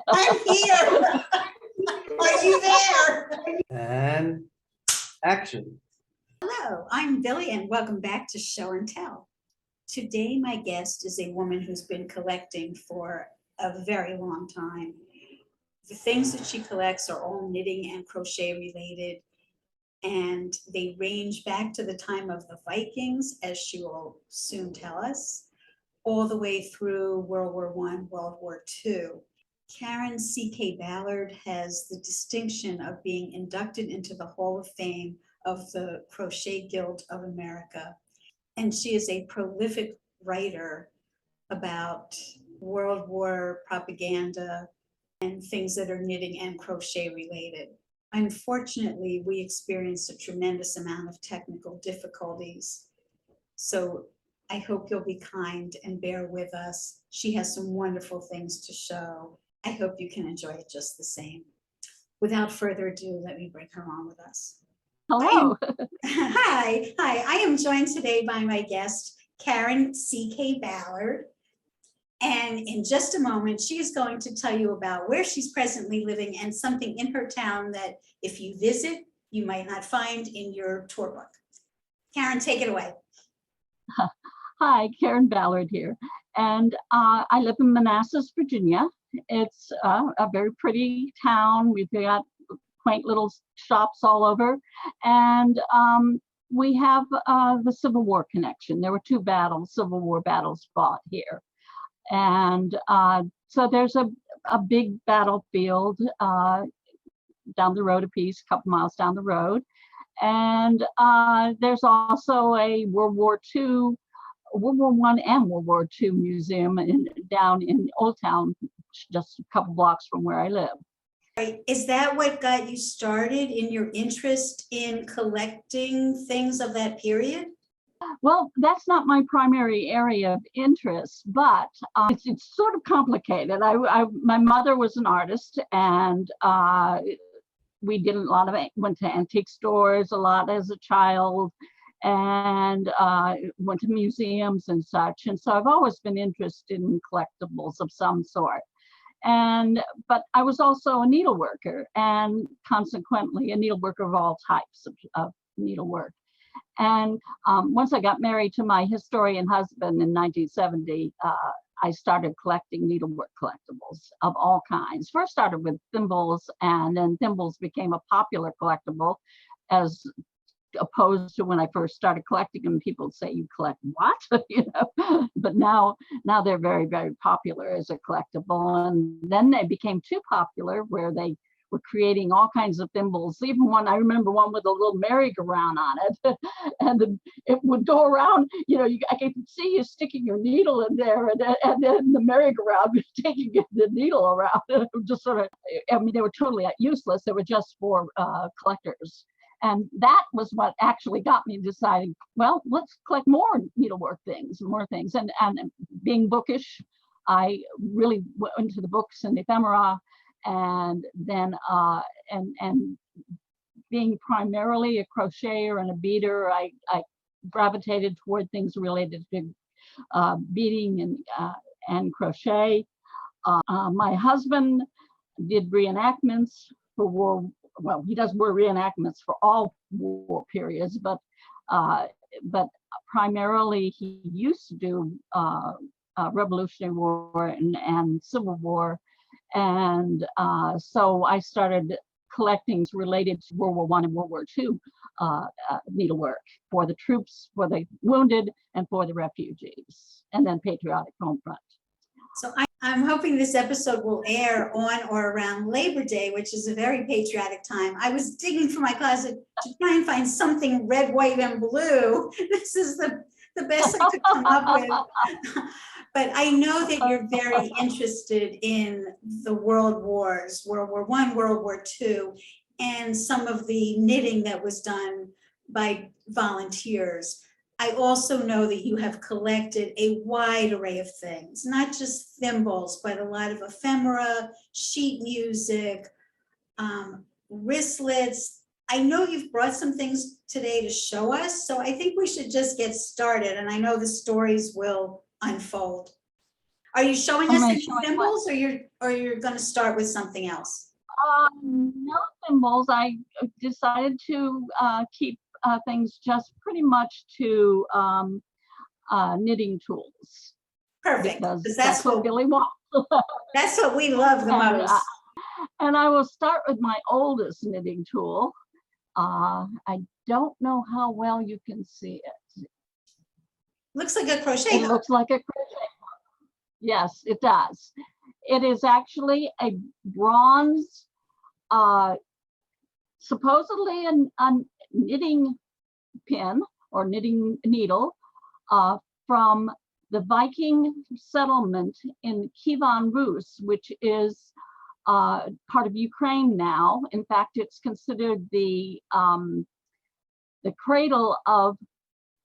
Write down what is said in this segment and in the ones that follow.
I'm here. Are you there? And action. Hello, I'm Billy and welcome back to Show and Tell. Today my guest is a woman who's been collecting for a very long time. The things that she collects are all knitting and crochet related, and they range back to the time of the Vikings, as she will soon tell us, all the way through World War I, World War II. Karen C K Ballard has the distinction of being inducted into the Hall of Fame of the Crochet Guild of America. And she is a prolific writer about World War propaganda and things that are knitting and crochet related. Unfortunately, we experienced a tremendous amount of technical difficulties. So I hope you'll be kind and bear with us. She has some wonderful things to show. I hope you can enjoy it just the same. Without further ado, let me bring her on with us. Hello. Hi. I am joined today by my guest, Karen C K Ballard. And in just a moment, she is going to tell you about where she's presently living and something in her town that if you visit, you might not find in your tour book. Karen, take it away. Hi, Karen Ballard here. And I live in Manassas, Virginia. It's a very pretty town. We've got quaint little shops all over. And we have the Civil War connection. There were two Civil War battles fought here. And so there's a big battlefield down the road a piece, a couple miles down the road. And there's also a World War I and World War II museum down in Old Town, just a couple blocks from where I live. Right. Is that what got you started in your interest in collecting things of that period? Well, that's not my primary area of interest, but it's sort of complicated. My mother was an artist, and we did went to antique stores a lot as a child, and went to museums and such. And so I've always been interested in collectibles of some sort. But I was also a needleworker, and consequently a needleworker of all types of needlework. And once I got married to my historian husband in 1970, I started collecting needlework collectibles of all kinds. First started with thimbles, and then thimbles became a popular collectible, as opposed to when I first started collecting them, people would say, "You collect what?" But now they're very, very popular as a collectible. And then they became too popular, where they were creating all kinds of thimbles. Even one, I remember one with a little merry-go-round on it, and it would go around. I could see you sticking your needle in there, and then the merry-go-round was taking the needle around. Just sort of, they were totally useless. They were just for collectors. And that was what actually got me deciding, well, let's collect more needlework things, more things. And being bookish, I really went into the books and ephemera. And then, and being primarily a crocheter and a beater, I gravitated toward things related to beading and crochet. My husband did reenactments for war. Well, he does war reenactments for all war periods, but primarily he used to do Revolutionary War and Civil War. And so I started collecting related to World War I and World War II needlework for the troops, for the wounded, and for the refugees, and then patriotic home front. So I'm hoping this episode will air on or around Labor Day, which is a very patriotic time. I was digging through my closet to try and find something red, white, and blue. This is the best I could come up with. But I know that you're very interested in the world wars, World War I, World War II, and some of the knitting that was done by volunteers. I also know that you have collected a wide array of things, not just thimbles, but a lot of ephemera, sheet music, wristlets. I know you've brought some things today to show us, so I think we should just get started, and I know the stories will unfold. Are you showing Am us I any showing what? symbols, or you're gonna start with something else? No symbols. I decided to keep things just pretty much to knitting tools Perfect, because because that's what Billy wants. that's what we love the And, most. And I will start with my oldest knitting tool. I don't know how well you can see it. Looks like a crochet It hook. looks like a crochet hook. Yes, it does. It is actually a bronze, supposedly a knitting pin or knitting needle from the Viking settlement in Kievan Rus, which is part of Ukraine now. In fact, it's considered the cradle of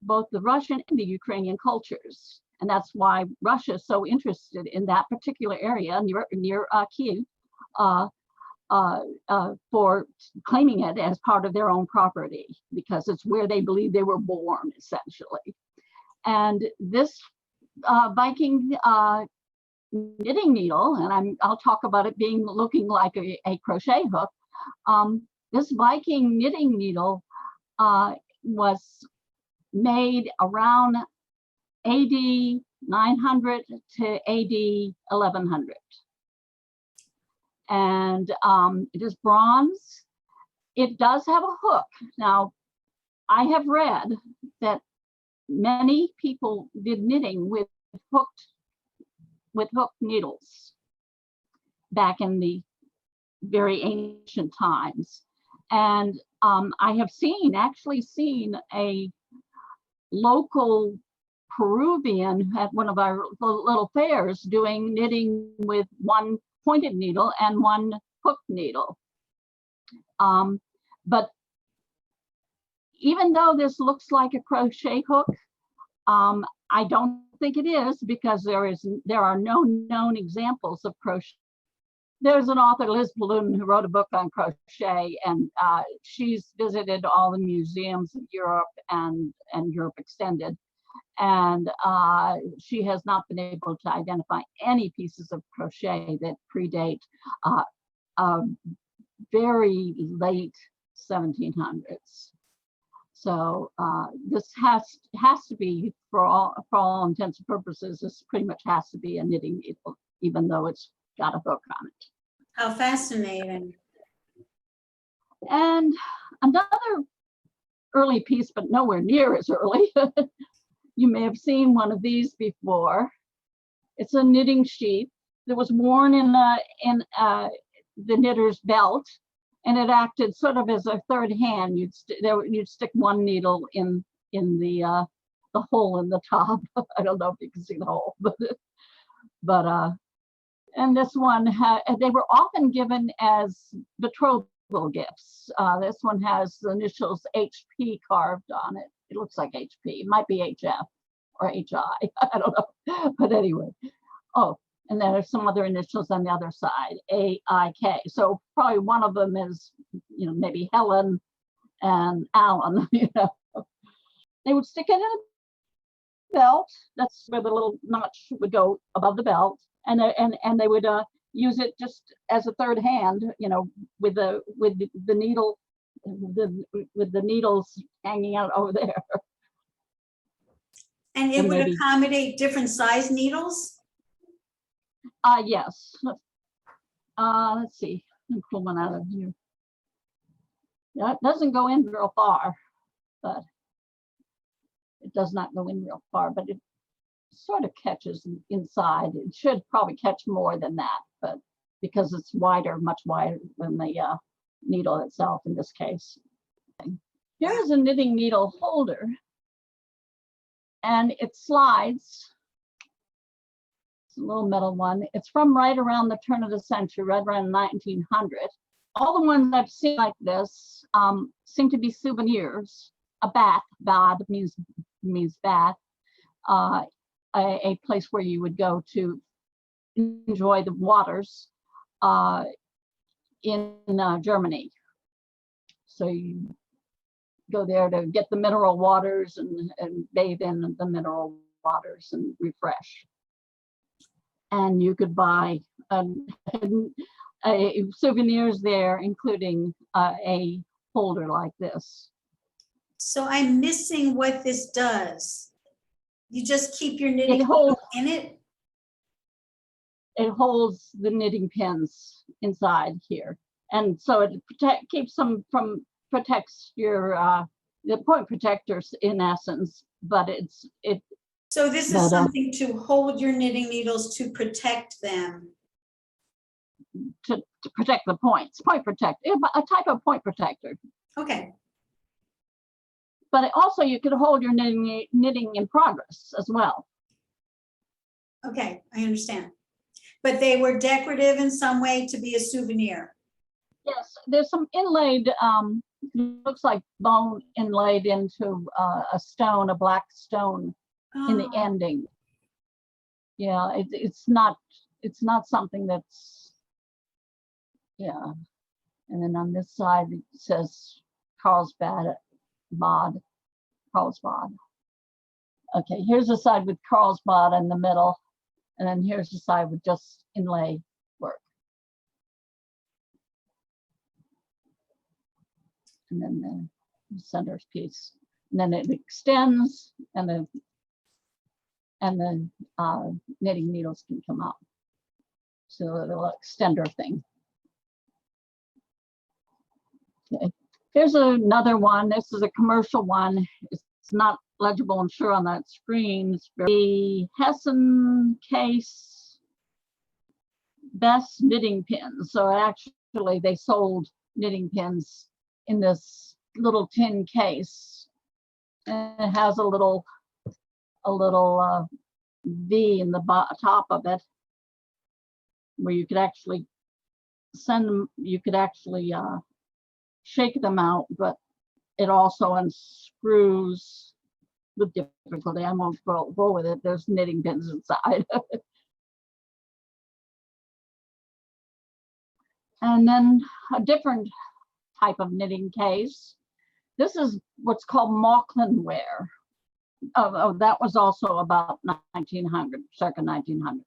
both the Russian and the Ukrainian cultures. And that's why Russia is so interested in that particular area near Kiev for claiming it as part of their own property, because it's where they believe they were born, essentially. And this Viking knitting needle, and I'll talk about it looking like a crochet hook. This Viking knitting needle was made around AD 900 to AD 1100. And it is bronze. It does have a hook. Now, I have read that many people did knitting with hooked needles back in the very ancient times. And I have actually seen a local Peruvian at one of our little fairs doing knitting with one pointed needle and one hooked needle. But even though this looks like a crochet hook, I don't think it is, because there are no known examples of crochet. There's an author, Liz Balloon, who wrote a book on crochet, and she's visited all the museums in Europe and Europe Extended. And she has not been able to identify any pieces of crochet that predate very late 1700s. So this has to be, for all intents and purposes, this pretty much has to be a knitting needle, even though it's got a hook on it. How fascinating. And another early piece, but nowhere near as early. You may have seen one of these before. It's a knitting sheath that was worn in the knitter's belt, and it acted sort of as a third hand. You'd stick one needle in the hole in the top. I don't know if you can see the hole, but and this one they were often given as betrothal gifts. This one has the initials HP carved on it. It looks like HP. It might be HF or HI. I don't know. But anyway. Oh, and then there's some other initials on the other side, AIK. So probably one of them is, maybe Helen and Alan. They would stick it in a belt. That's where the little notch would go above the belt, and they would use it just as a third hand, with the needle, with the needles hanging out over there. And it would accommodate different size needles? Yes. Let's see. Let me pull one out of here. Yeah, it doesn't go in real far, but it does not go in real far, but it sort of catches inside. It should probably catch more than that, but because it's wider, much wider than the needle itself in this case. Here's a knitting needle holder, and it slides. It's a little metal one. It's from right around the turn of the century, right around 1900. All the ones I've seen like this seem to be souvenirs. A bath, bad means bath, a place where you would go to enjoy the waters in Germany. So you go there to get the mineral waters and bathe in the mineral waters and refresh. and you could buy souvenirs there, including a holder like this. So I'm missing what this does. You just keep your knitting It holds, in it? it holds the knitting pins inside here. And so it keeps them from, protects your, the point protectors in essence, but So this is something to hold your knitting needles to protect them. To protect the points, point protector, a type of point protector. Okay. But also you could hold your knitting in progress as well. Okay, I understand. But they were decorative in some way to be a souvenir. Yes, there's some inlaid, looks like bone inlaid into a stone, a black stone in the ending. Yeah, it's not something that's, yeah. And then on this side it says Carlsbad. Okay, here's the side with Carlsbad in the middle, and then here's the side with just inlay work. And then the center piece, and then it extends, and the knitting needles can come out. So a little extender thing. Okay. Here's another one. This is a commercial one. It's not legible, I'm sure, on that screen. It's the Hessen case best knitting pins. So actually they sold knitting pins in this little tin case. And it has a little V in the top of it, where you could actually send them, you could actually shake them out, but it also unscrews with difficulty. I won't go with it. There's knitting pins inside. And then a different type of knitting case. This is what's called Mauchline ware. Oh, that was also about 1900, circa 1900.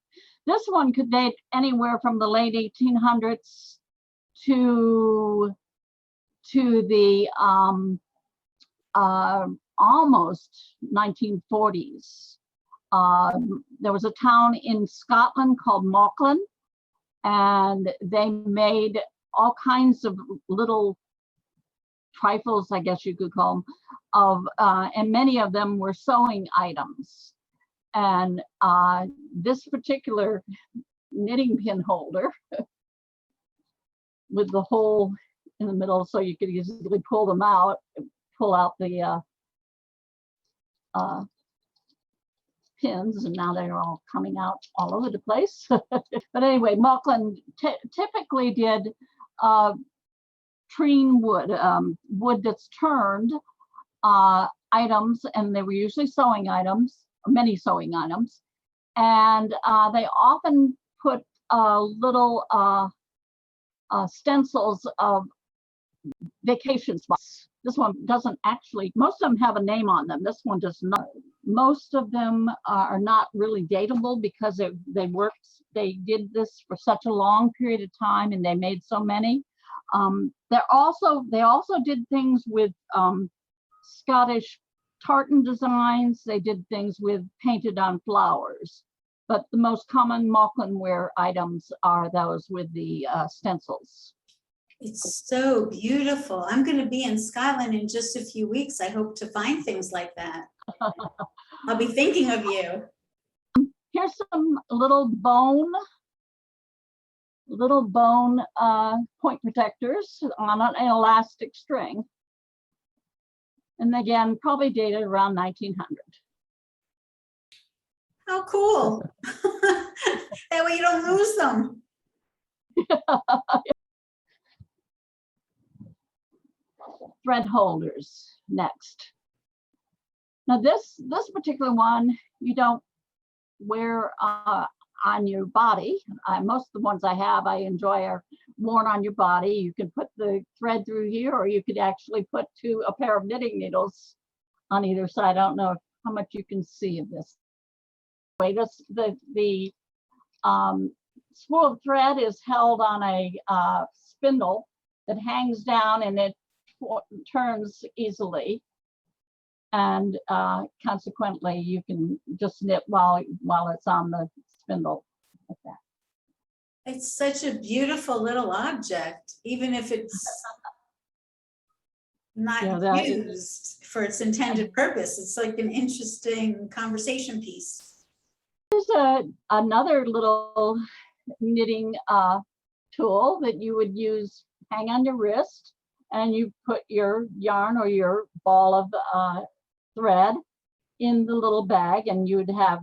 This one could date anywhere from the late 1800s to the almost 1940s. There was a town in Scotland called Mauchline, and they made all kinds of little trifles, I guess you could call them, and many of them were sewing items. And this particular knitting pin holder with the hole in the middle, so you could easily pull them out, pull out the pins, and now they're all coming out all over the place. But anyway, Mauchline typically did treen wood, wood that's turned, items, and they were usually sewing items, many sewing items, and they often put little stencils of vacation spots. This one doesn't actually, most of them have a name on them. This one does not. Most of them are not really dateable because they did this for such a long period of time and they made so many. They also did things with Scottish tartan designs. They did things with painted on flowers. But the most common Mauchline ware items are those with the stencils. It's so beautiful. I'm going to be in Scotland in just a few weeks. I hope to find things like that. I'll be thinking of you. Here's some little bone point protectors on an elastic string. And again, probably dated around 1900. How cool. That way you don't lose them. Thread holders next. Now this particular one you don't wear on your body. Most of the ones I have, I enjoy, are worn on your body. You can put the thread through here, or you could actually put a pair of knitting needles on either side. I don't know how much you can see of this. The spool of thread is held on a spindle that hangs down, and it turns easily. And consequently, you can just knit while it's on the spindle like that. It's such a beautiful little object, even if it's not used for its intended purpose. It's like an interesting conversation piece. There's another little knitting tool that you would use, hang on your wrist, and you put your yarn or your ball of thread in the little bag, and you would have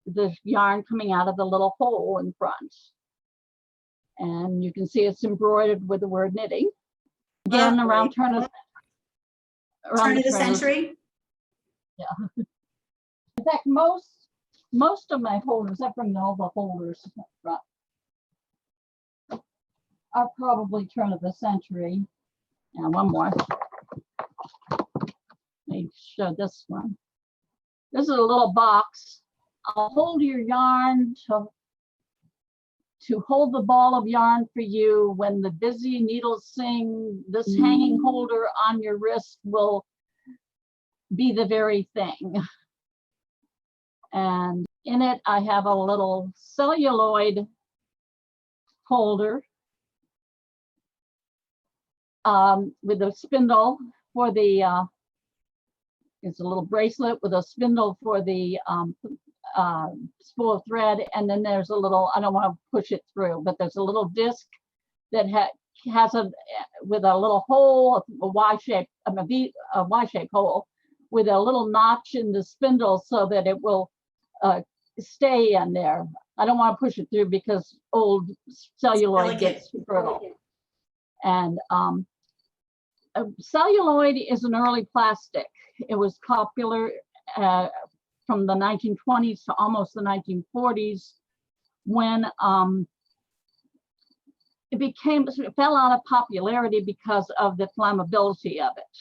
the yarn coming out of the little hole in front. And you can see it's embroidered with the word knitting. Again, Lovely. around turn of the century. Yeah. In fact, most of my holders, I bring all the holders up front, are probably turn of the century. And one more. Let me show this one. This is a little box. I'll hold your yarn to hold the ball of yarn for you. When the busy needles sing, this hanging holder on your wrist will be the very thing. And in it, I have a little celluloid holder with a spindle for the, it's a little bracelet with a spindle for the spool of thread, and then there's a little, I don't want to push it through, but there's a little disc that has with a little hole, a Y-shaped, a Y-shaped hole with a little notch in the spindle so that it will stay in there. I don't want to push it through because old celluloid gets brittle. And celluloid is an early plastic. It was popular from the 1920s to almost the 1940s, when it fell out of popularity because of the flammability of it.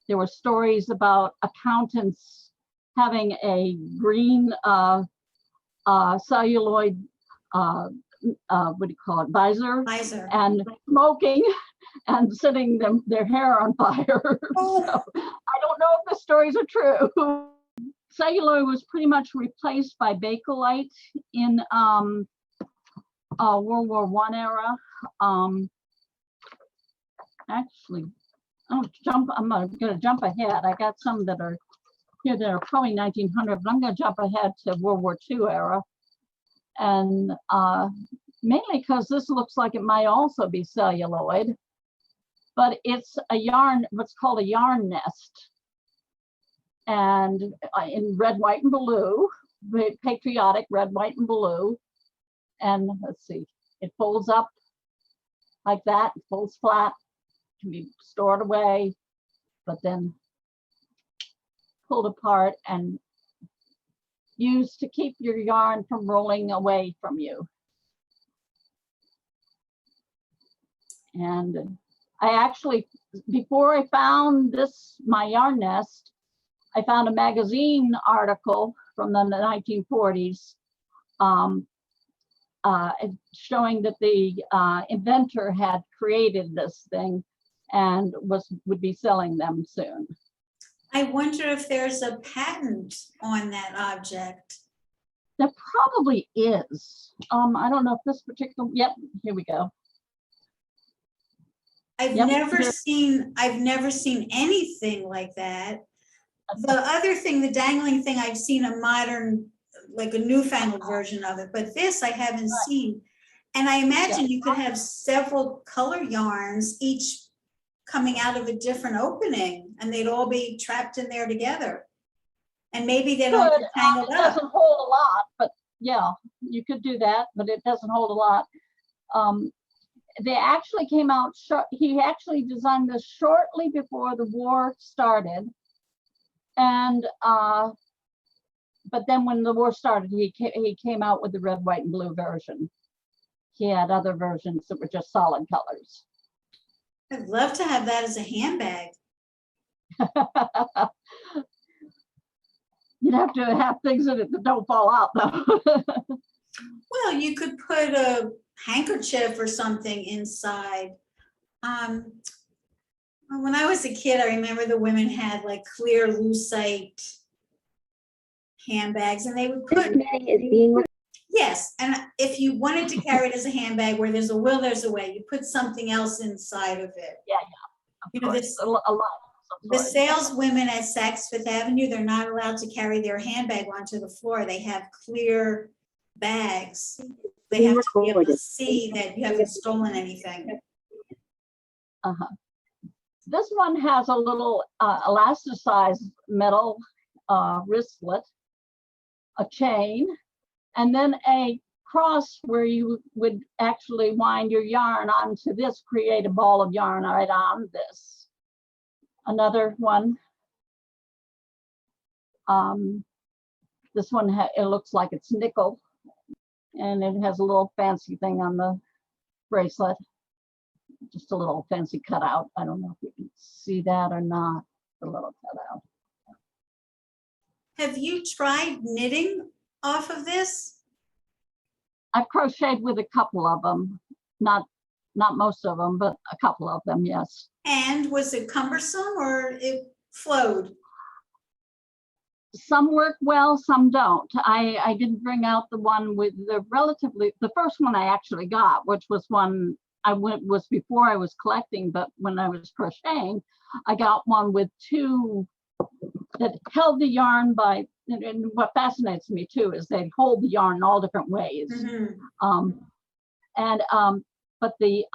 There were stories about accountants having a green celluloid, what do you call it, visor. And smoking and setting their hair on fire. Oh. So, I don't know if the stories are true. Celluloid was pretty much replaced by Bakelite in World War I era. Actually, I'm going to jump ahead. I got some that are here that are probably 1900, but I'm going to jump ahead to World War II era. And mainly because this looks like it might also be celluloid, but it's a yarn, what's called a yarn nest. And in red, white, and blue, patriotic red, white, and blue. And let's see, it folds up like that, it folds flat, can be stored away, but then pulled apart and used to keep your yarn from rolling away from you. And I actually, before I found my yarn nest, I found a magazine article from the 1940s showing that the inventor had created this thing and would be selling them soon. I wonder if there's a patent on that object. There probably is. I don't know if this particular, yep, here we go. I've never seen anything like that. The other thing, the dangling thing, I've seen a modern, like a newfangled version of it, but this I haven't seen. And I imagine you could have several color yarns, each coming out of a different opening, and they'd all be trapped in there together. And maybe they don't get tangled up. It doesn't hold a lot, but yeah, you could do that, but it doesn't hold a lot. They actually came out, he actually designed this shortly before the war started. And but then when the war started, he came out with the red, white, and blue version. He had other versions that were just solid colors. I'd love to have that as a handbag. You'd have to have things in it that don't fall out, though. Well, you could put a handkerchief or something inside. When I was a kid, I remember the women had like clear lucite handbags, and they would put, yes, and if you wanted to carry it as a handbag where there's a will, there's a way, you put something else inside of it. Yeah, You know, this, a lot. the saleswomen at Saks Fifth Avenue, they're not allowed to carry their handbag onto the floor. They have clear bags. They have to be able to see that you haven't stolen anything. Uh-huh. This one has a little elasticized metal wristlet, a chain, and then a cross where you would actually wind your yarn onto this, create a ball of yarn right on this. Another one. This one, it looks like it's nickel, and it has a little fancy thing on the bracelet. Just a little fancy cutout. I don't know if you can see that or not, the little cutout. Have you tried knitting off of this? I've crocheted with a couple of them, not most of them, but a couple of them, yes. And was it cumbersome or it flowed? Some work well, some don't. I didn't bring out the one with the first one I actually got, which was one was before I was collecting, but when I was crocheting, I got one with two that held the yarn by, and what fascinates me too is they hold the yarn in all different ways. Mm-hmm. But the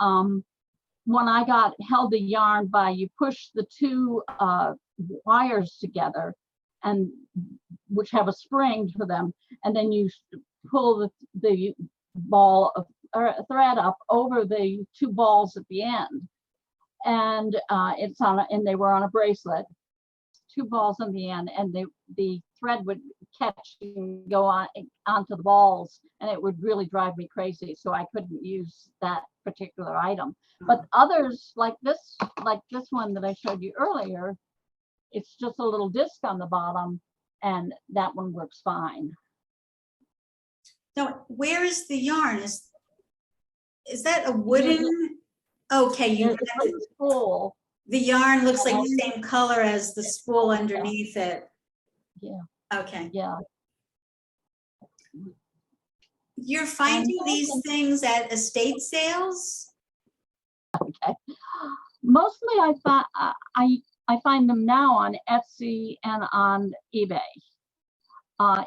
one I got held the yarn by, you push the two wires together, and which have a spring for them, and then you pull the ball of thread up over the two balls at the end, and it's on and they were on a bracelet, two balls on the end, and the thread would catch and go on onto the balls, and it would really drive me crazy, so I couldn't use that particular item. But others like this one that I showed you earlier, it's just a little disc on the bottom, and that one works fine. Now, where is the yarn? Is that a wooden? Okay, you There's a little spool. the yarn looks like the same color as the spool underneath it. Yeah. Okay. Yeah. You're finding these things at estate sales? Okay. Mostly I find them now on Etsy and on eBay.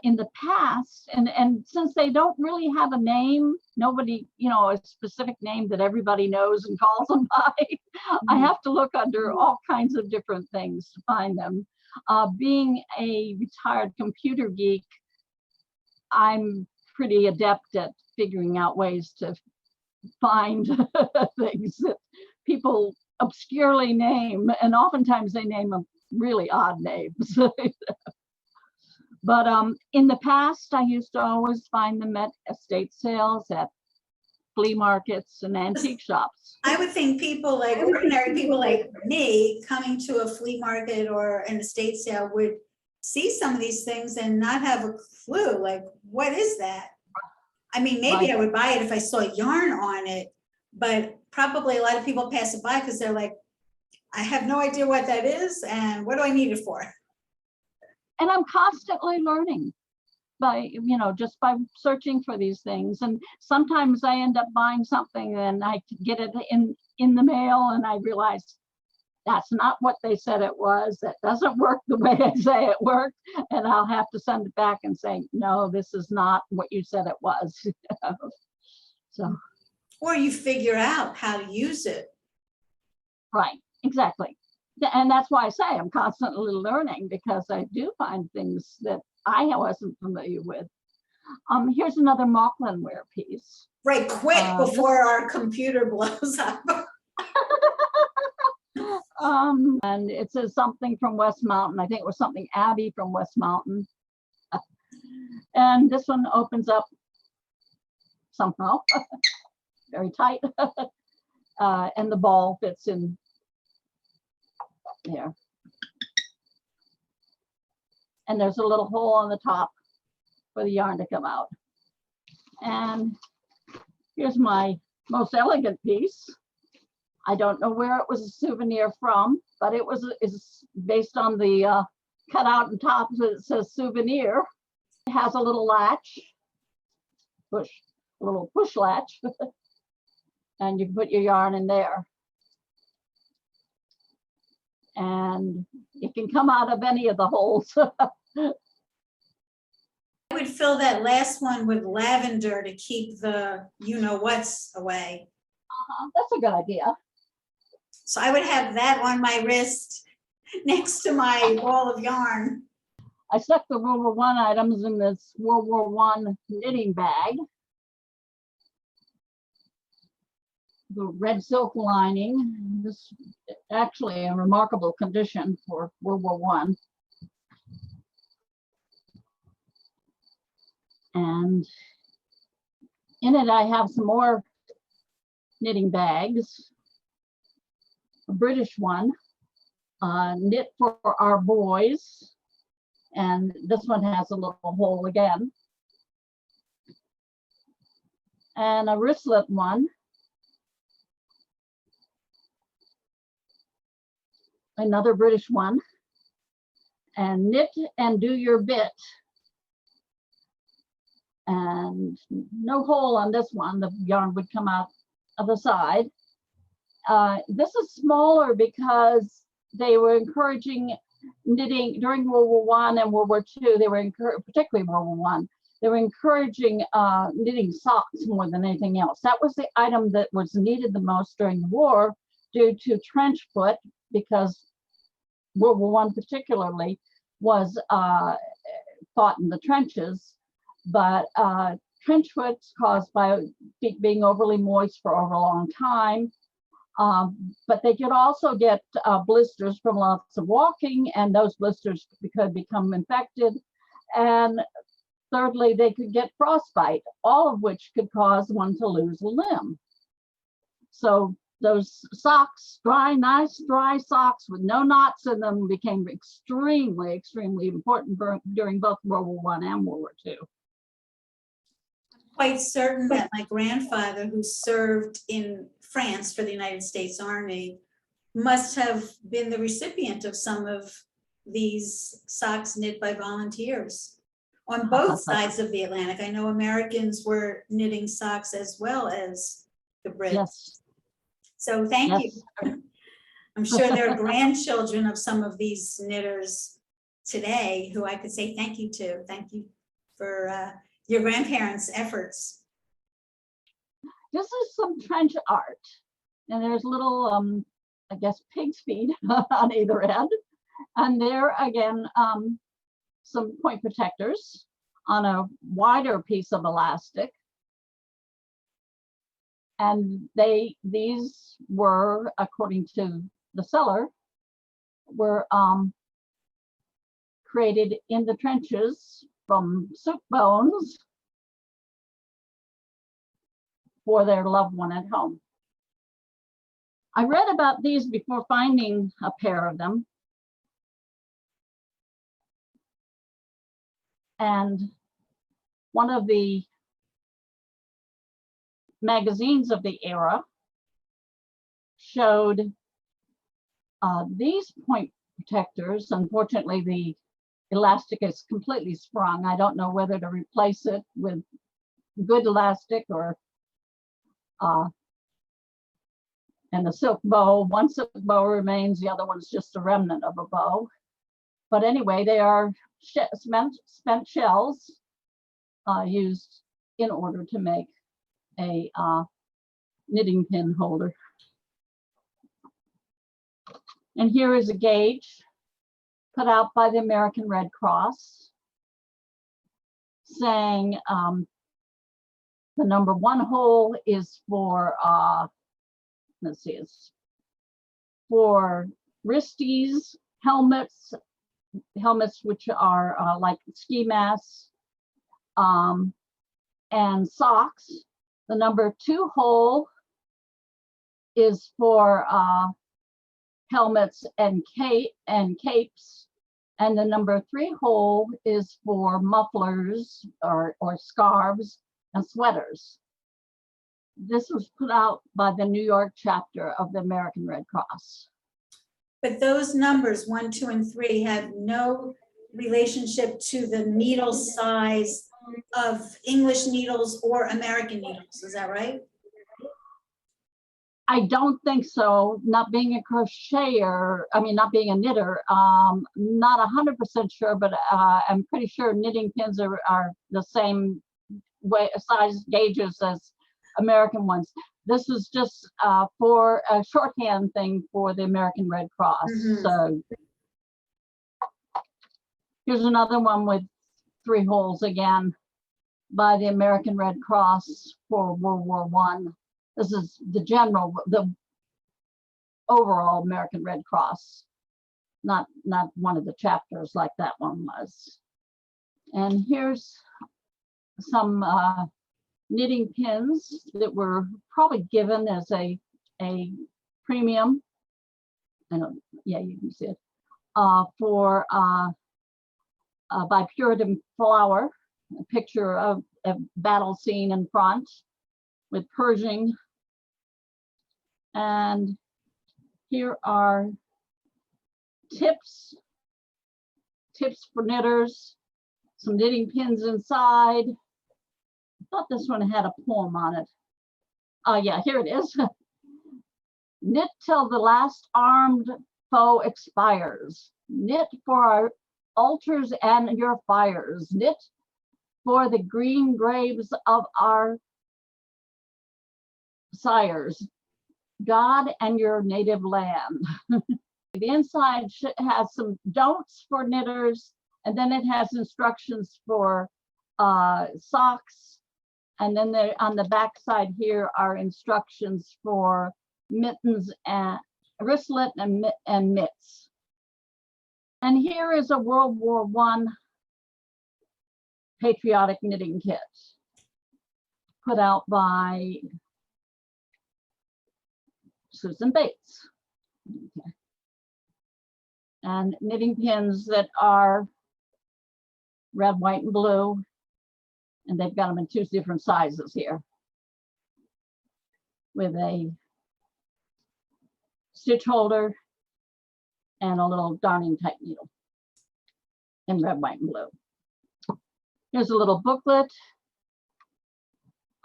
In the past, and since they don't really have a name, nobody, a specific name that everybody knows and calls them by, I have to look under all kinds of different things to find them. Being a retired computer geek, I'm pretty adept at figuring out ways to find things that people obscurely name, and oftentimes they name them really odd names. But in the past, I used to always find them at estate sales, at flea markets and antique shops. I would think people like ordinary people like me coming to a flea market or an estate sale would see some of these things and not have a clue, like, what is that? I mean, maybe I would buy it if I saw yarn on it, but probably a lot of people pass it by because they're like, I have no idea what that is and what do I need it for? And I'm constantly learning by, just by searching for these things. And sometimes I end up buying something and I get it in the mail and I realize that's not what they said it was. That doesn't work the way I say it worked. And I'll have to send it back and say, no, this is not what you said it was. So. Or you figure out how to use it. Right, exactly. And that's why I say I'm constantly learning, because I do find things that I wasn't familiar with. Here's another Mocklin wear piece. Right, quick before our computer blows up. And it says something from West Mountain. I think it was something Abby from West Mountain. And this one opens up somehow, very tight. And the ball fits in there. And there's a little hole on the top for the yarn to come out. And here's my most elegant piece. I don't know where it was a souvenir from, but is based on the cutout and top that says souvenir. It has a little latch, a little push latch, and you can put your yarn in there. And it can come out of any of the holes. I would fill that last one with lavender to keep the you-know-whats away. That's a good idea. So I would have that on my wrist next to my ball of yarn. I stuck the World War I items in this World War I knitting bag. The red silk lining, this actually a remarkable condition for World War I. And in it, I have some more knitting bags. A British one, knit for our boys. And this one has a little hole again. And a wristlet one. Another British one. And knit and do your bit. And no hole on this one, the yarn would come out of the side. This is smaller because they were encouraging knitting during World War I and World War II. They were particularly World War I. They were encouraging knitting socks more than anything else. That was the item that was needed the most during the war due to trench foot, because World War I particularly was fought in the trenches. But trench foot's caused by feet being overly moist for over a long time. But they could also get blisters from lots of walking, and those blisters could become infected. And thirdly, they could get frostbite, all of which could cause one to lose a limb. So those socks, nice dry socks with no knots in them, became extremely, extremely important during both World War I and World War II. Quite certain that my grandfather, who served in France for the United States Army, must have been the recipient of some of these socks knit by volunteers on both sides of the Atlantic. I know Americans were knitting socks as well as the Brits. Yes. So thank you. I'm sure there are grandchildren of some of these knitters today who I could say thank you to. Thank you for your grandparents' efforts. This is some trench art, and there's little, I guess, pig's feet on either end. And there again, some point protectors on a wider piece of elastic. And these were, according to the seller, were created in the trenches from soup bones for their loved one at home. I read about these before finding a pair of them. And one of the magazines of the era showed these point protectors. Unfortunately, the elastic is completely sprung. I don't know whether to replace it with good elastic or and the silk bow. One silk bow remains, the other one's just a remnant of a bow. But anyway, they are spent shells used in order to make a knitting pin holder. And here is a gauge put out by the American Red Cross saying the number 1 hole is for, let's see, it's for wristies, helmets which are like ski masks, and socks. The number 2 hole is for helmets and capes, and the number 3 hole is for mufflers or scarves and sweaters. This was put out by the New York chapter of the American Red Cross. But those numbers, 1, 2, and 3, have no relationship to the needle size of English needles or American needles. Is that right? I don't think so. Not being a crocheter, I mean, not being a knitter, not 100% sure, but I'm pretty sure knitting pins are the same way, size gauges as American ones. This is just for a shorthand thing for the American Red Cross. So here's another one with 3 holes again by the American Red Cross for World War I. This is the overall American Red Cross, not one of the chapters like that one was. And here's some knitting pins that were probably given as a premium. I don't, yeah, you can see it, for by Puritan Flower, a picture of a battle scene in front with Pershing. And here are tips for knitters, some knitting pins inside. I thought this one had a poem on it. Oh yeah, here it is. Knit till the last armed foe expires. Knit for our altars and your fires. Knit for the green graves of our sires, God and your native land. The inside has some don'ts for knitters, and then it has instructions for socks. And then there, on the back side here are instructions for mittens and wristlet and mitts. And here is a World War I patriotic knitting kit put out by Susan Bates. Okay. And knitting pins that are red, white, and blue. And they've got them in 2 different sizes here with a stitch holder and a little darning type needle in red, white, and blue. Here's a little booklet,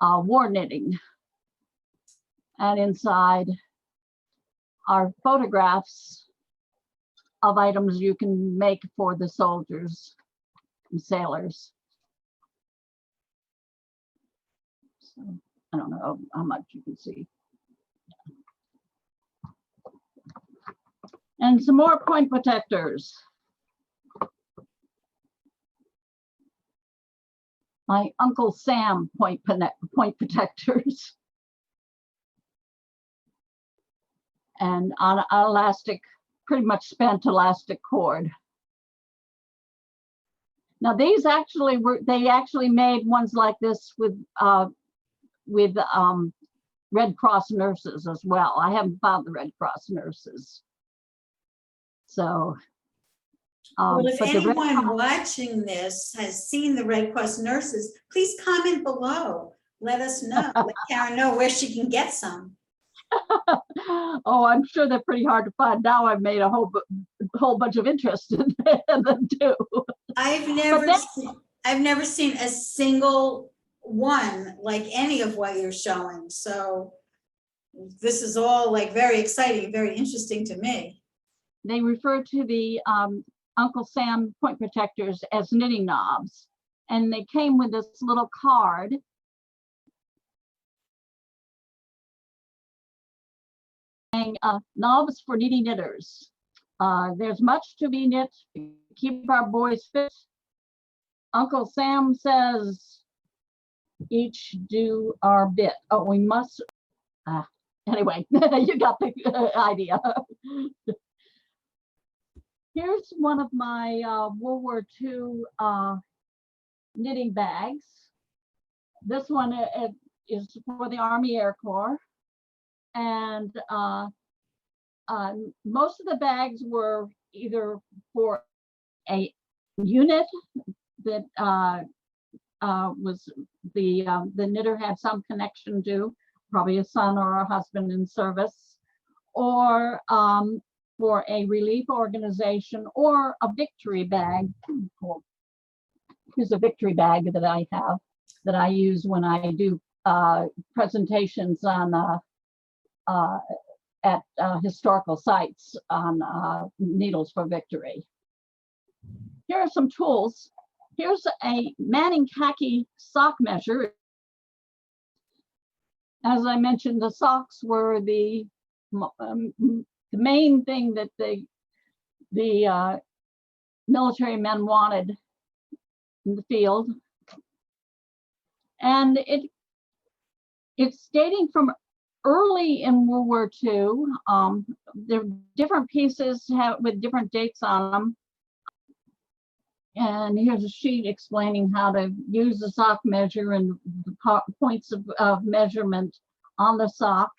war knitting. And inside are photographs of items you can make for the soldiers and sailors. So I don't know how much you can see. And some more point protectors. My Uncle Sam point protectors. And on elastic, pretty much spent elastic cord. Now these actually they actually made ones like this with Red Cross nurses as well. I haven't found the Red Cross nurses. So, well, if but anyone watching this has seen the Red Cross nurses, please comment below. Let us know. Let Karen know where she can get some. Oh, I'm sure they're pretty hard to find. Now I've made a whole bunch of interest in them too. I've never seen a single one like any of what you're showing. So this is all like very exciting, very interesting to me. They refer to the Uncle Sam point protectors as knitting knobs, and they came with this little card. Knobs for needy knitters. There's much to be knit to keep our boys fit. Uncle Sam says, each do our bit. Oh, we must. Anyway, you got the idea. Here's one of my World War II knitting bags. This one is for the Army Air Corps. And most of the bags were either for a unit that was the knitter had some connection to, probably a son or a husband in service, or for a relief organization, or a victory bag. Here's a victory bag that I have that I use when I do presentations on at historical sites on needles for victory. Here are some tools. Here's a Manning Khaki sock measure. As I mentioned, the socks were the main thing that the military men wanted in the field. And it's dating from early in World War II. There are different pieces with different dates on them. And here's a sheet explaining how to use the sock measure and the points of measurement on the sock.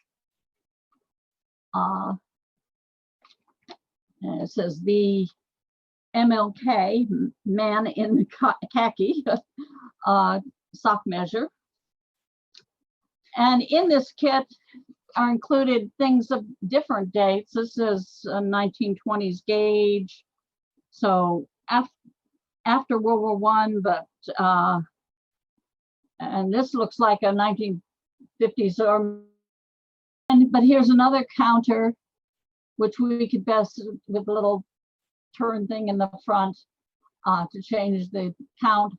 And it says the MLK, man in khaki, sock measure. And in this kit are included things of different dates. This is a 1920s gauge. So after World War I, but and this looks like a 1950s but here's another counter, which we could best with a little turn thing in the front to change the count,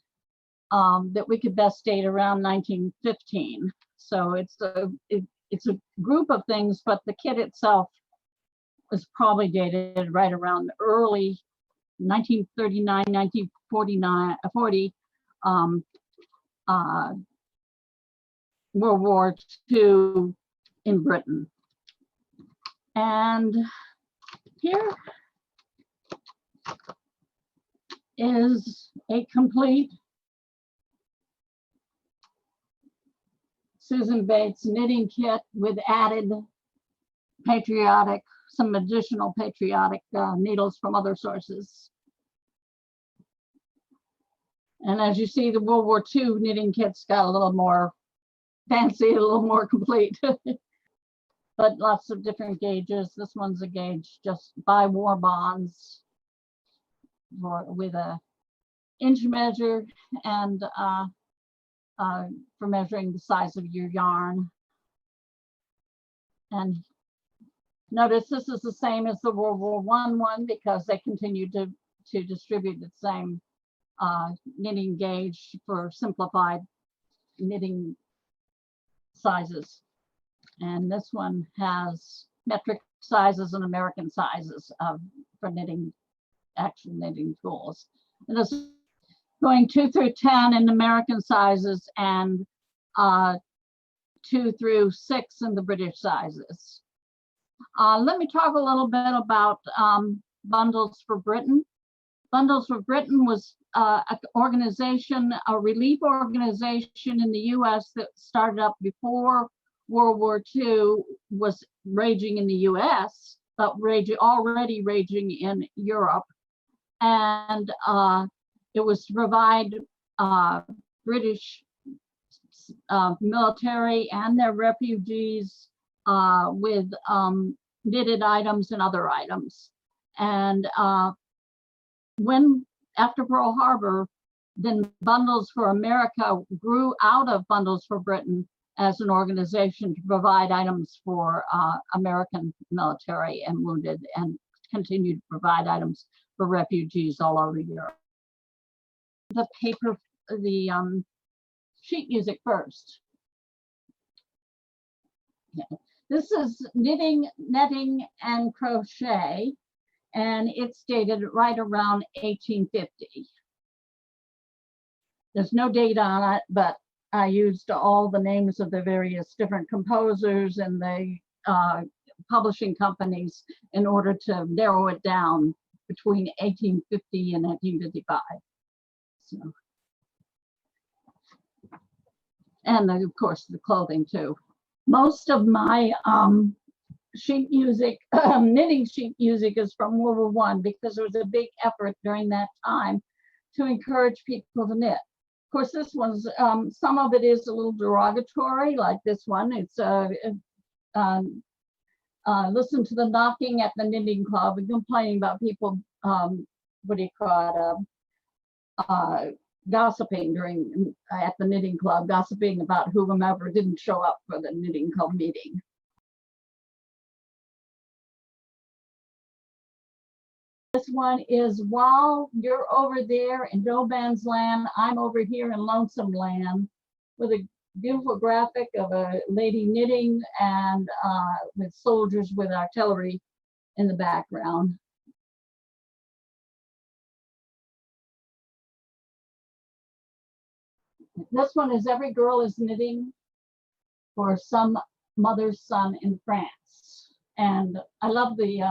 that we could best date around 1915. So it's a group of things, but the kit itself was probably dated right around early 1939, 1949, 40, World War II in Britain. And here is a complete Susan Bates knitting kit with added some additional patriotic needles from other sources. And as you see, the World War II knitting kit's got a little more fancy, a little more complete, but lots of different gauges. This one's a gauge just by war bonds with a inch measure and for measuring the size of your yarn. And notice this is the same as the World War I one because they continued to distribute the same knitting gauge for simplified knitting sizes. And this one has metric sizes and American sizes for knitting, actual knitting tools. And this is going 2 through 10 in American sizes and 2 through 6 in the British sizes. Let me talk a little bit about Bundles for Britain. Bundles for Britain was an organization, a relief organization in the US that started up before World War II was raging in the US, but already raging in Europe. And it was to provide British military and their refugees with knitted items and other items. And after Pearl Harbor, then Bundles for America grew out of Bundles for Britain as an organization to provide items for American military and wounded, and continued to provide items for refugees all over Europe. The paper, the sheet music first. Okay. This is knitting, netting, and crochet, and it's dated right around 1850. There's no date on it, but I used all the names of the various different composers and the publishing companies in order to narrow it down between 1850 and 1855. So, and of course the clothing too. Most of my sheet music, knitting sheet music is from World War I because there was a big effort during that time to encourage people to knit. course, this one's, some of it is a little derogatory, like this one. It's listen to the knocking at the knitting club and complaining about people, what do you call it, gossiping at the knitting club, gossiping about whomever didn't show up for the knitting club meeting. This one is, while you're over there in no man's land, I'm over here in lonesome land, with a beautiful graphic of a lady knitting and with soldiers with artillery in the background. This one is, every girl is knitting for some mother's son in France. And I love the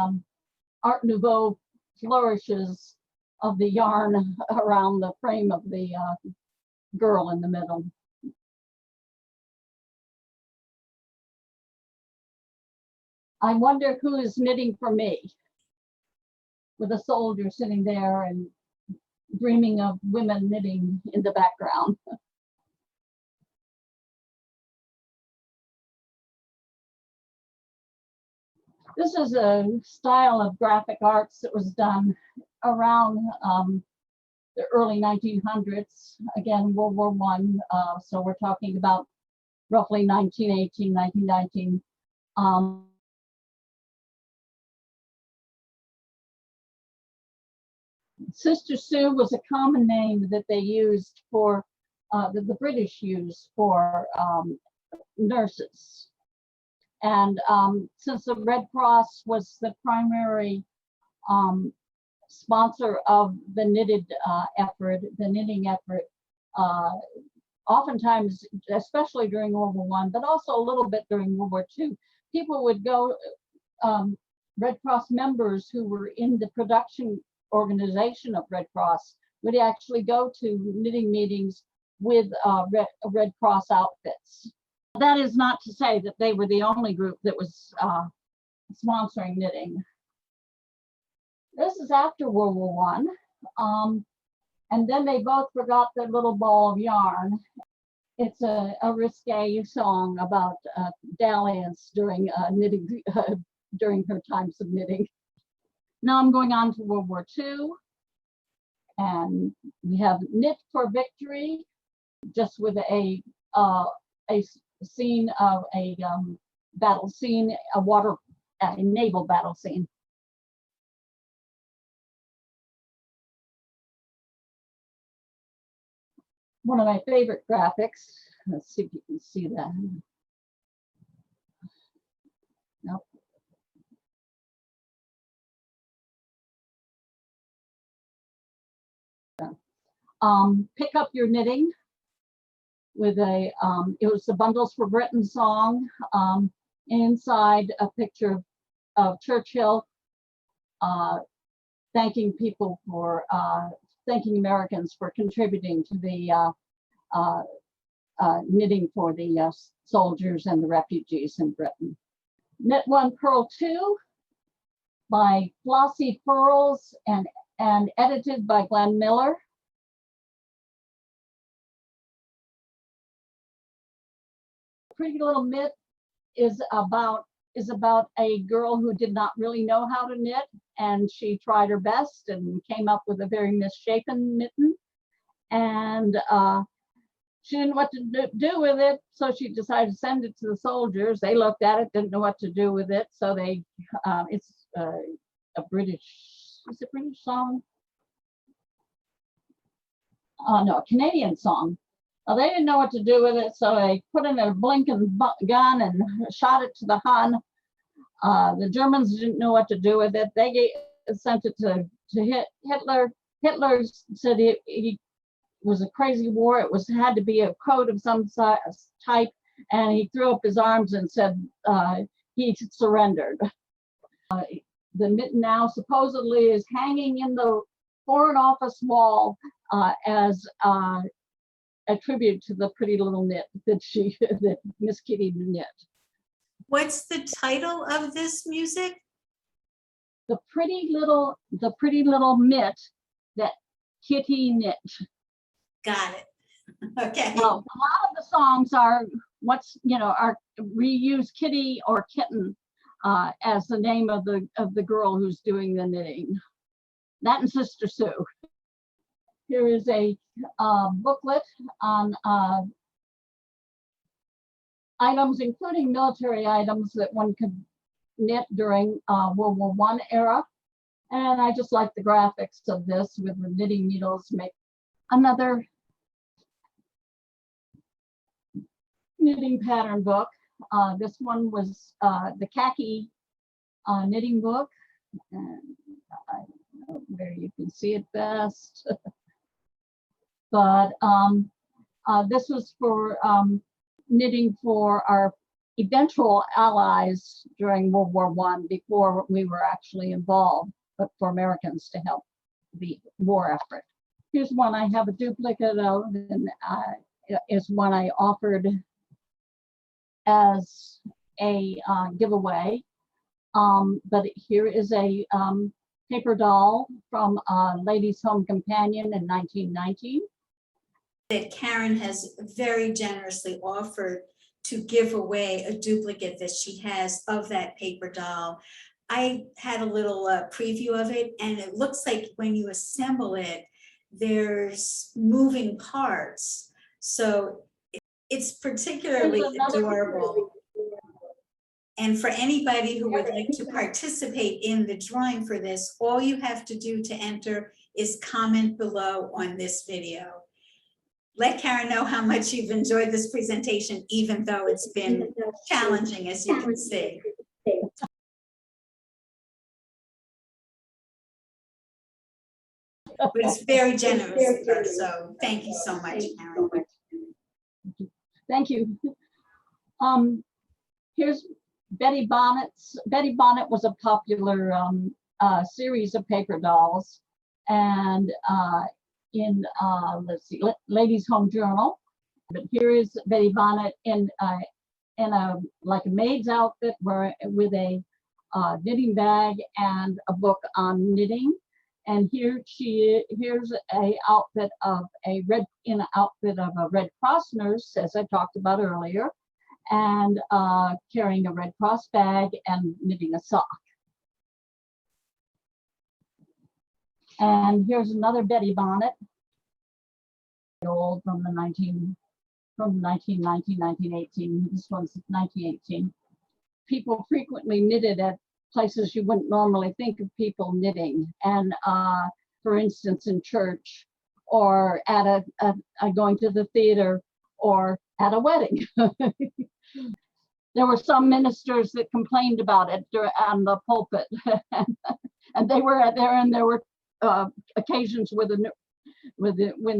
Art Nouveau flourishes of the yarn around the frame of the girl in the middle. I wonder who is knitting for me, with a soldier sitting there and dreaming of women knitting in the background. This is a style of graphic arts that was done around the early 1900s, again, World War I. So we're talking about roughly 1918, 1919. Sister Sue was a common name that they used for, that the British used for nurses. And since the Red Cross was the primary sponsor of the knitting effort, oftentimes, especially during World War I, but also a little bit during World War II, people would go, Red Cross members who were in the production organization of Red Cross would actually go to knitting meetings with Red Cross outfits. That is not to say that they were the only group that was sponsoring knitting. This is after World War I, and then they both forgot their little ball of yarn. It's a risque song about dalliance during knitting, during her times of knitting. Now I'm going on to World War II, and we have Knit for Victory, just with a scene of a battle scene, a naval battle scene. One of my favorite graphics. Let's see if you can see that. Nope. Pick Up Your Knitting with a, it was the Bundles for Britain song. Inside a picture of Churchill thanking people for, thanking Americans for contributing to the knitting for the soldiers and the refugees in Britain. Knit One, Purl Two by Flossie Furls and edited by Glenn Miller. Pretty Little Mitt is about a girl who did not really know how to knit, and she tried her best and came up with a very misshapen mitten, and she didn't know what to do with it, so she decided to send it to the soldiers. They looked at it, didn't know what to do with it, so they it's a British, is it a British song? No, a Canadian song. Well, they didn't know what to do with it, so they put in a blinking gun and shot it to the Hun. The Germans didn't know what to do with it. They sent it to Hitler. Hitler said he was a crazy war. It had to be a code of some type, and he threw up his arms and said he surrendered. The mitten now supposedly is hanging in the Foreign Office wall as a tribute to the pretty little knit that Miss Kitty knit. What's the title of this music? The pretty little mitt that Kitty knit. Got it. Okay. Now, a lot of the songs are are reuse kitty or kitten as the name of the girl who's doing the knitting. That and Sister Sue. Here is a booklet on items, including military items that one could knit during World War I era. And I just like the graphics of this with the knitting needles. Make another knitting pattern book. This one was the Khaki knitting book. And I don't know where you can see it best. But this was for knitting for our eventual allies during World War I, before we were actually involved, but for Americans to help the war effort. Here's one I have a duplicate of, and is one I offered as a giveaway. But here is a paper doll from Ladies Home Companion in 1919. That Karen has very generously offered to give away a duplicate that she has of that paper doll. I had a little preview of it, and it looks like when you assemble it, there's moving parts. So it's particularly adorable. And for anybody who would like to participate in the drawing for this, all you have to do to enter is comment below on this video. Let Karen know how much you've enjoyed this presentation, even though it's been challenging, as you can see. But it's very generous of her, so thank you so much, Karen. Thank you. Here's Betty Bonnet's. Betty Bonnet was a popular series of paper dolls, and in let's see, Ladies Home Journal. But here is Betty Bonnet in a like a maid's outfit, with a knitting bag and a book on knitting. And here's a outfit of a Red Cross nurse, as I talked about earlier, and carrying a Red Cross bag and knitting a sock. And here's another Betty Bonnet, old from 1919, 1918. This one's 1918. People frequently knitted at places you wouldn't normally think of people knitting, and for instance, in church, or at going to the theater, or at a wedding. There were some ministers that complained about it on the pulpit, and they were there, and there were occasions when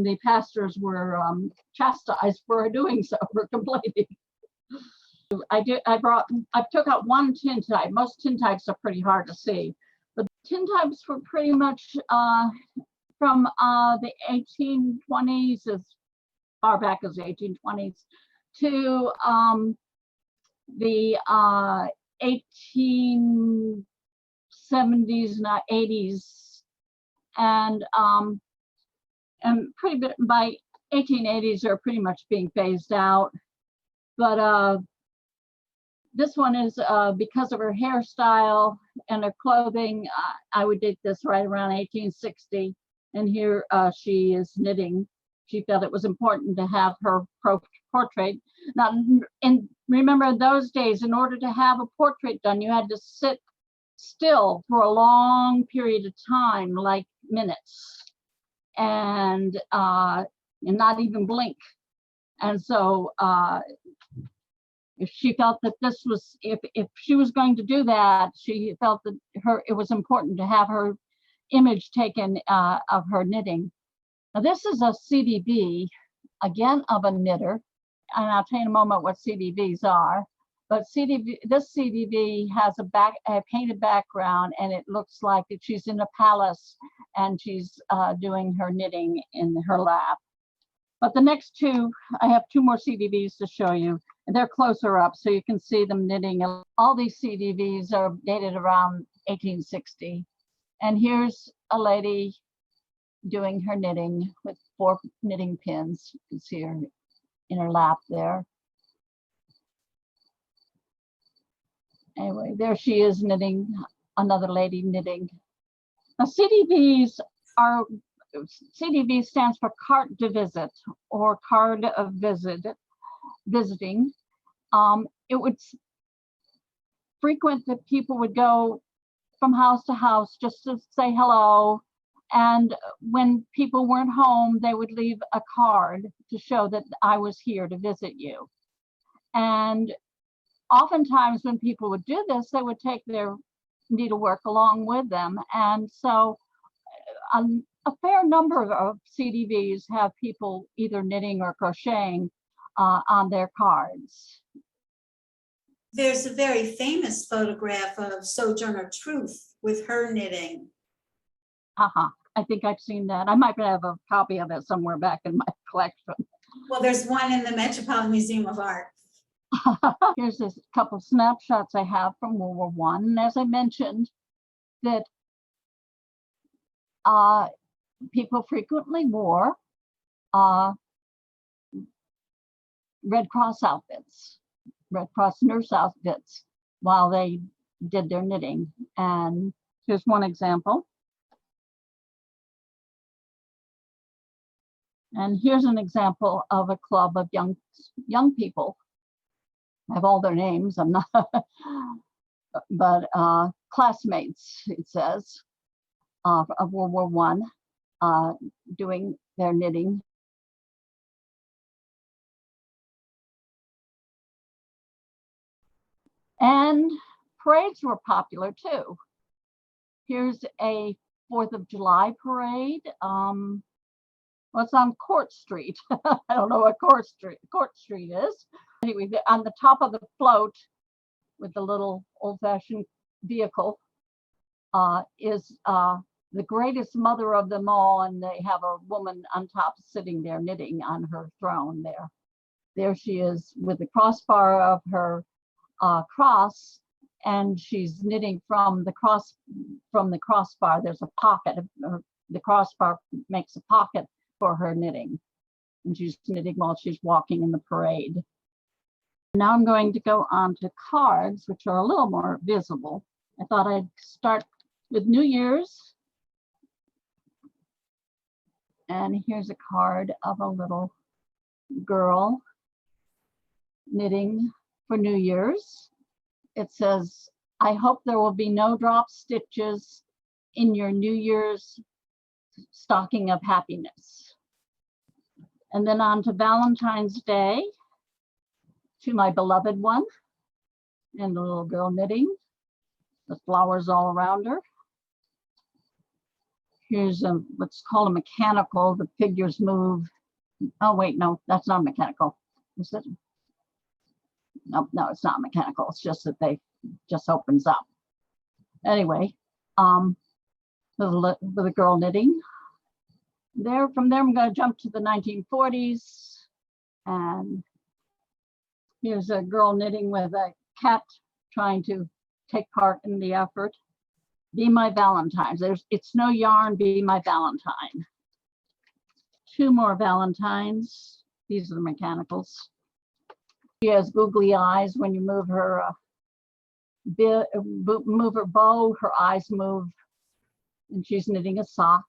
the pastors were chastised for doing so, for complaining. I took out one tintype. Most tintypes are pretty hard to see, but tintypes were pretty much from the 1820s, as far back as the 1820s, to the 1870s and 80s, and pretty bit by 1880s they're pretty much being phased out. But this one is because of her hairstyle and her clothing. I would date this right around 1860, and here she is knitting. She felt it was important to have her portrait. Now, remember, in those days, in order to have a portrait done, you had to sit still for a long period of time, like minutes, and not even blink. And so if she felt that this was, if she was going to do that, she felt that it was important to have her image taken of her knitting. Now, this is a CDV, again, of a knitter, and I'll tell you in a moment what CDVs are. But this CDV has a painted background, and it looks like that she's in a palace and she's doing her knitting in her lap. But the next two, I have two more CDVs to show you, and they're closer up so you can see them knitting. All these CDVs are dated around 1860. And here's a lady doing her knitting with 4 knitting pins. You can see her in her lap there. Anyway, there she is knitting, another lady knitting. Now CDV stands for carte de visite or card of visiting. It would frequent that people would go from house to house just to say hello. And when people weren't home, they would leave a card to show that I was here to visit you. And oftentimes when people would do this, they would take their needlework along with them. And so a fair number of CDVs have people either knitting or crocheting on their cards. There's a very famous photograph of Sojourner Truth with her knitting. I think I've seen that. I might have a copy of it somewhere back in my collection. Well, there's one in the Metropolitan Museum of Art. Here's a couple snapshots I have from World War I. And as I mentioned, that people frequently wore Red Cross outfits, Red Cross nurse outfits while they did their knitting. And here's one example. And here's an example of a club of young people. I have all their names, I'm not, but classmates, it says, of World War I, doing their knitting. And parades were popular too. Here's a 4th of July parade. Well, it's on Court Street. I don't know what Court Street is. Anyway, on the top of the float with the little old-fashioned vehicle is the greatest mother of them all, and they have a woman on top sitting there knitting on her throne there. There she is with the crossbar of her cross, and she's knitting from the crossbar. There's a pocket. The crossbar makes a pocket for her knitting, and she's knitting while she's walking in the parade. Now I'm going to go on to cards, which are a little more visible. I thought I'd start with New Year's. And here's a card of a little girl knitting for New Year's. It says, "I hope there will be no drop stitches in your New Year's stocking of happiness." And then on to Valentine's Day, to my beloved one, and the little girl knitting, the flowers all around her. Here's what's called a mechanical, the figures move. Oh wait, no, that's not mechanical. Is it? No, it's not mechanical. It's just that they just opens up. Anyway, with a girl knitting. From there, I'm going to jump to the 1940s. And here's a girl knitting with a cat trying to take part in the effort. Be My Valentines. It's no yarn, be my Valentine. 2 more Valentines. These are the mechanicals. She has googly eyes. When you move her bow, her eyes move, and she's knitting a sock.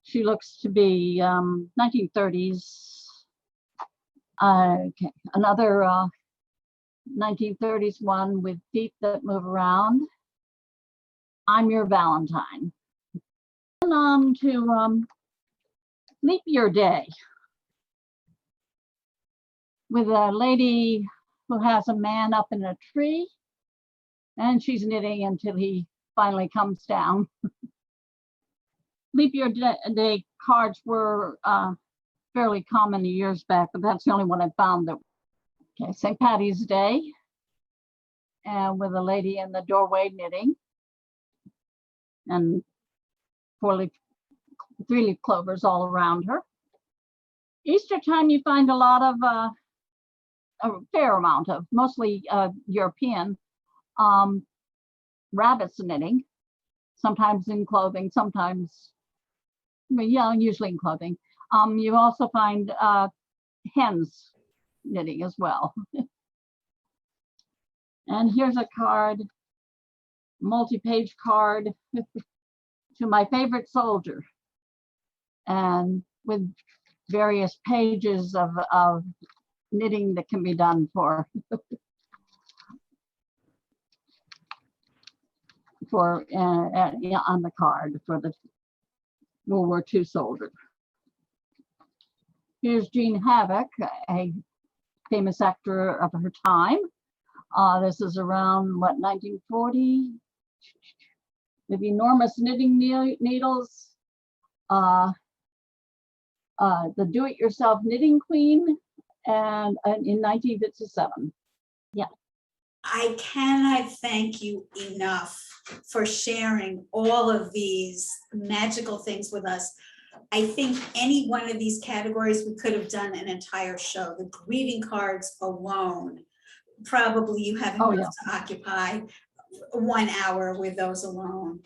She looks to be 1930s. Okay, another 1930s one with feet that move around. I'm Your Valentine. And on to Leap Year Day with a lady who has a man up in a tree, and she's knitting until he finally comes down. Leap Year Day cards were fairly common years back, but that's the only one I found that. Okay, St. Patty's Day, and with a lady in the doorway knitting, and 3-leaf clovers all around her. Easter time, you find a lot of, a fair amount of, mostly European rabbits knitting, sometimes in clothing, sometimes Well, yeah, usually in clothing. You also find hens knitting as well. And here's a card, multi-page card to my favorite soldier, and with various pages of knitting that can be done for on the card for the World War II soldier. Here's Jean Havoc, a famous actor of her time. This is around, what, 1940? With enormous knitting needles. The do-it-yourself knitting queen, and in 1957. Yeah. I cannot thank you enough for sharing all of these magical things with us. I think any one of these categories, we could have done an entire show. The greeting cards alone, probably you have enough to occupy 1 hour with those alone.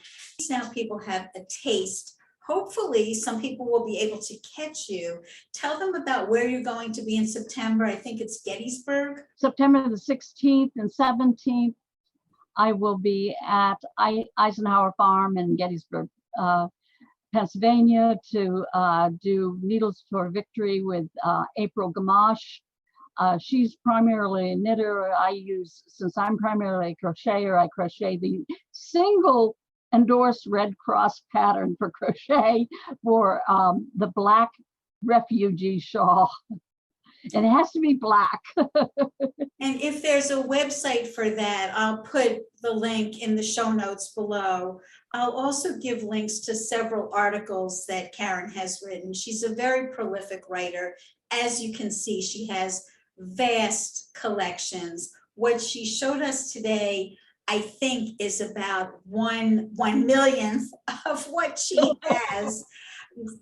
Now people have a taste. Hopefully some people will be able to catch you. Tell them about where you're going to be in September. I think it's Gettysburg. September the 16th and 17th, I will be at Eisenhower Farm in Gettysburg, Pennsylvania, to do Needles for Victory with April Gamache. She's primarily a knitter. Since I'm primarily a crocheter, I crochet the single endorsed Red Cross pattern for crochet for the black refugee shawl. And it has to be black. And if there's a website for that, I'll put the link in the show notes below. I'll also give links to several articles that Karen has written. She's a very prolific writer. As you can see, she has vast collections. What she showed us today, I think, is about 1/1,000,000th of what she has.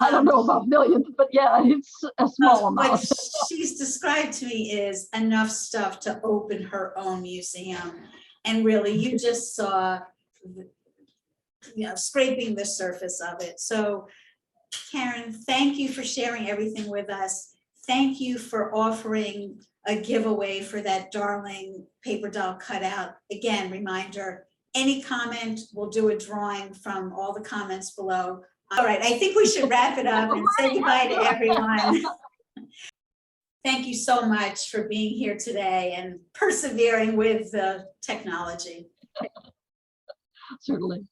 I don't know about millions, but yeah, it's a small What amount. she's described to me is enough stuff to open her own museum. And really, you just saw, scraping the surface of it. So Karen, thank you for sharing everything with us. Thank you for offering a giveaway for that darling paper doll cutout. Again, reminder, any comment, we'll do a drawing from all the comments below. All right, I think we should wrap it up and say goodbye to everyone. Thank you so much for being here today and persevering with the technology. Certainly.